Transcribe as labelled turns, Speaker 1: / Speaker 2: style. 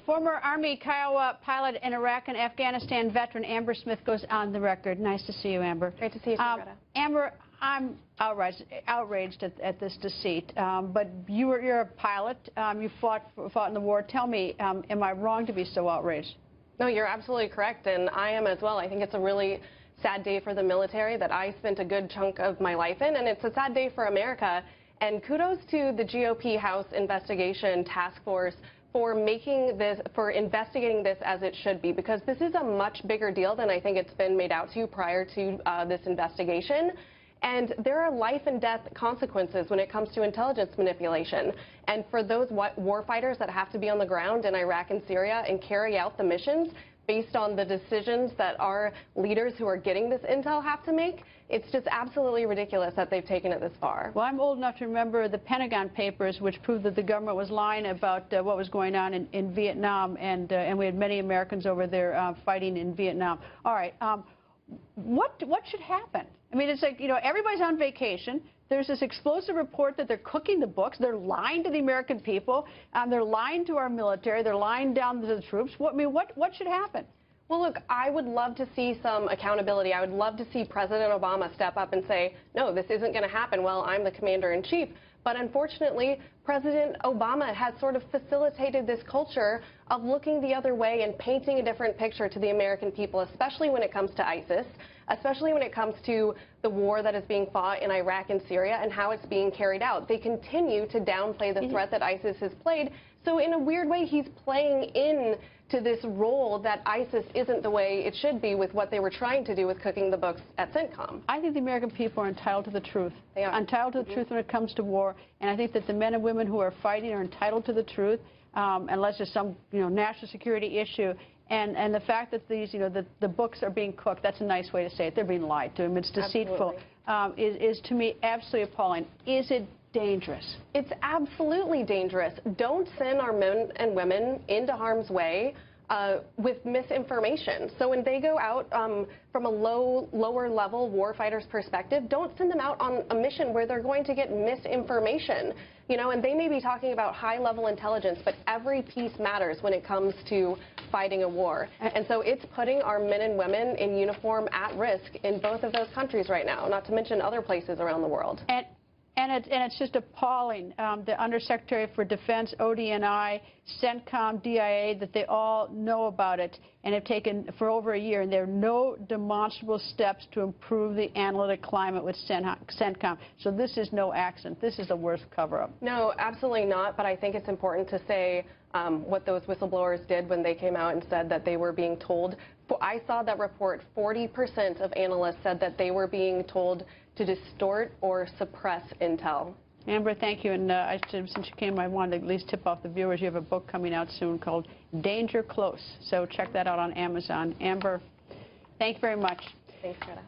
Speaker 1: Former Army Kiowa pilot and Iraq and Afghanistan veteran Amber Smith goes on the record. Nice to see you, Amber.
Speaker 2: Great to see you, Greta.
Speaker 1: Amber, I'm outraged at this deceit. But you're a pilot. You fought in the war. Tell me, am I wrong to be so outraged?
Speaker 2: No, you're absolutely correct, and I am as well. I think it's a really sad day for the military that I spent a good chunk of my life in, and it's a sad day for America. And kudos to the GOP House Investigation Task Force for investigating this as it should be, because this is a much bigger deal than I think it's been made out to prior to this investigation. And there are life and death consequences when it comes to intelligence manipulation. And for those warfighters that have to be on the ground in Iraq and Syria and carry out the missions based on the decisions that our leaders who are getting this intel have to make, it's just absolutely ridiculous that they've taken it this far.
Speaker 1: Well, I'm old enough to remember the Pentagon Papers, which proved that the government was lying about what was going on in Vietnam, and we had many Americans over there fighting in Vietnam. All right, what should happen? I mean, it's like, you know, everybody's on vacation. There's this explosive report that they're cooking the books. They're lying to the American people. They're lying to our military. They're lying down to the troops. What should happen?
Speaker 2: Well, look, I would love to see some accountability. I would love to see President Obama step up and say, no, this isn't going to happen. Well, I'm the commander-in-chief. But unfortunately, President Obama has sort of facilitated this culture of looking the other way and painting a different picture to the American people, especially when it comes to ISIS, especially when it comes to the war that is being fought in Iraq and Syria and how it's being carried out. They continue to downplay the threat that ISIS has played. So in a weird way, he's playing in to this role that ISIS isn't the way it should be with what they were trying to do with cooking the books at CENTCOM.
Speaker 1: I think the American people are entitled to the truth.
Speaker 2: They are.
Speaker 1: Entitled to the truth when it comes to war. And I think that the men and women who are fighting are entitled to the truth, unless there's some, national security issue. And the fact that these, the books are being cooked, that's a nice way to say it. They're being lied to them. It's deceitful. Is to me absolutely appalling. Is it dangerous?
Speaker 2: It's absolutely dangerous. Don't send our men and women into harm's way with misinformation. So when they go out from a lower level warfighter's perspective, don't send them out on a mission where they're going to get misinformation. And they may be talking about high-level intelligence, but every piece matters when it comes to fighting a war. And so it's putting our men and women in uniform at risk in both of those countries right now, not to mention other places around the world.
Speaker 1: And it's just appalling. The Undersecretary for Defense, ODNI, CENTCOM, DIA, that they all know about it and have taken for over a year, and there are no demonstrable steps to improve the analytic climate with CENTCOM. So this is no accident. This is the worst cover-up.
Speaker 2: No, absolutely not. But I think it's important to say what those whistleblowers did when they came out and said that they were being told. I saw that report. 40% of analysts said that they were being told to distort or suppress intel.
Speaker 1: Amber, thank you. And since you came, I wanted to at least tip off the viewers. You have a book coming out soon called Danger Close. So check that out on Amazon. Amber, thank you very much.
Speaker 2: Thanks, Greta.